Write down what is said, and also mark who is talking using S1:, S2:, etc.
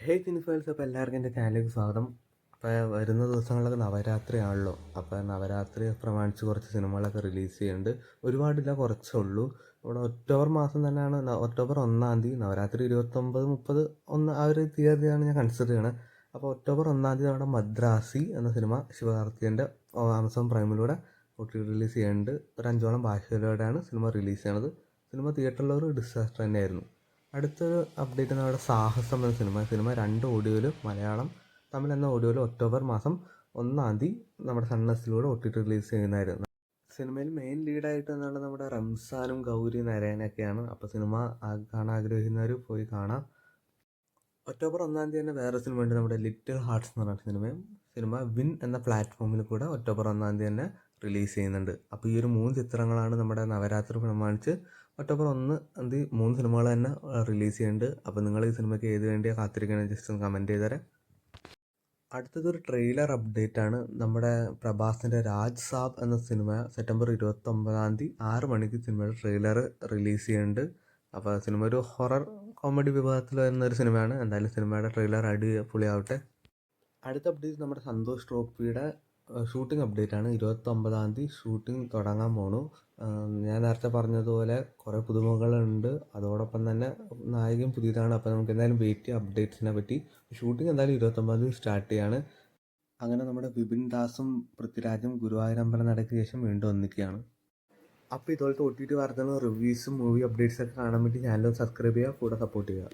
S1: Hey സിനിഫൈൽസ്, അപ്പോൾ എല്ലാവർക്കും എൻ്റെ ചാനലിലേക്ക് സ്വാഗതം. അപ്പോൾ വരുന്ന ദിവസങ്ങളിലൊക്കെ നവരാത്രിയാണല്ലോ. അപ്പോൾ നവരാത്രി പ്രമാണിച്ച് കുറച്ച് സിനിമകളൊക്കെ റിലീസ് ചെയ്യുന്നുണ്ട്. ഒരുപാടില്ല, കുറച്ചേ ഉള്ളൂ. ഇവിടെ ഒക്ടോബർ മാസം തന്നെയാണ്, ഒക്ടോബർ 1-ാം തീയതി നവരാത്രി 29, 30, 1 ആ ഒരു തീയതിയാണ് ഞാൻ കൺസിഡർ ചെയ്യണത്. അപ്പോൾ ഒക്ടോബർ 1-ാം തീയതി നമ്മുടെ മദ്രാസി എന്ന സിനിമ ശിവകാർത്തികേയൻ്റെ ആമസോൺ പ്രൈമിലൂടെ റിലീസ് ചെയ്യുന്നുണ്ട്. ഒരു 5ഓളം ഭാഷയിലൂടെയാണ് സിനിമ റിലീസ് ചെയ്യണത്. സിനിമ തിയേറ്ററിലൊരു ഡിസാസ്റ്റർ തന്നെയായിരുന്നു. അടുത്തൊരു അപ്ഡേറ്റ് നമ്മുടെ സാഹസം എന്ന സിനിമ 2 ഓഡിയോയിലും മലയാളം തമിഴ് എന്ന ഓഡിയോയിലും ഒക്ടോബർ മാസം 1-ാം തീയതി നമ്മുടെ സൺനെക്സ്റ്റിലൂടെ റിലീസ് ചെയ്യുന്നതായിരുന്നു. സിനിമയിൽ മെയിൻ ലീഡായിട്ട് എന്നുള്ള നമ്മുടെ റംസാനും ഗൗരി നരയനൊക്കെയാണ്. അപ്പോൾ സിനിമ കാണാൻ ആഗ്രഹിക്കുന്നവർ പോയി കാണാം. ഒക്ടോബർ 1-ാം തീയതി തന്നെ വേറെ സിനിമ ഉണ്ട്, നമ്മുടെ ലിറ്റിൽ ഹാർട്ട്സ് എന്ന് പറഞ്ഞ സിനിമ വിൻ എന്ന പ്ലാറ്റ്ഫോമിൽ കൂടെ ഒക്ടോബർ 1-ാം തീയതി തന്നെ റിലീസ് ചെയ്യുന്നുണ്ട്. അപ്പോൾ ഈ ഒരു 3 ചിത്രങ്ങളാണ് നമ്മുടെ നവരാത്രി പ്രമാണിച്ച് ഒക്ടോബർ 1-ാം തീയതി 3 സിനിമകൾ തന്നെ റിലീസ് ചെയ്യുന്നുണ്ട്. അപ്പോൾ നിങ്ങൾ ഈ സിനിമയ്ക്ക് ഏത് വേണ്ടിയാണ് കാത്തിരിക്കണമെന്ന് ജസ്റ്റ് ഒന്ന് കമൻറ്റ് ചെയ്തേരെ. അടുത്തതൊരു ട്രെയിലർ അപ്ഡേറ്റ് ആണ്. നമ്മുടെ പ്രഭാസിൻ്റെ രാജ് സാബ് എന്ന സിനിമ സെപ്റ്റംബർ 29-ാം തീയതി 6 മണിക്ക് സിനിമയുടെ ട്രെയിലർ റിലീസ് ചെയ്യുന്നുണ്ട്. അപ്പോൾ സിനിമ ഒരു ഹൊറർ കോമഡി വിഭാഗത്തിൽ വരുന്ന ഒരു സിനിമയാണ്. എന്തായാലും സിനിമയുടെ ട്രെയിലർ അടിപൊളിയാവട്ടെ. അടുത്ത അപ്ഡേറ്റ് നമ്മുടെ സന്തോഷ് ട്രോഫിയുടെ ഷൂട്ടിംഗ് അപ്ഡേറ്റ് ആണ്. 29-ാം തീയതി ഷൂട്ടിംഗ് തുടങ്ങാൻ പോണു. ഞാൻ നേരത്തെ പറഞ്ഞതുപോലെ കുറേ പുതുമുഖങ്ങളുണ്ട്, അതോടൊപ്പം തന്നെ നായകൻ പുതിയതാണ്. അപ്പോൾ നമുക്ക് എന്തായാലും വെയിറ്റ് ചെയ്യാം അപ്ഡേറ്റ്സിനെ പറ്റി. ഷൂട്ടിംഗ് എന്തായാലും 29-ാം തീയതി സ്റ്റാർട്ട് ചെയ്യാണ്. അങ്ങനെ നമ്മുടെ വിപിൻ ദാസും പൃഥ്വിരാജും ഗുരുവായൂരമ്പലം നടയ്ക്ക് ശേഷം വീണ്ടും ഒന്നിക്കുകയാണ്. അപ്പോൾ ഇതുപോലത്തെ OTT വാർത്തകളും റിവ്യൂസും മൂവി അപ്ഡേറ്റ്സൊക്കെ കാണാൻ വേണ്ടി ചാനൽ സബ്സ്ക്രൈബ് ചെയ്യുക, കൂടെ സപ്പോർട്ട് ചെയ്യുക.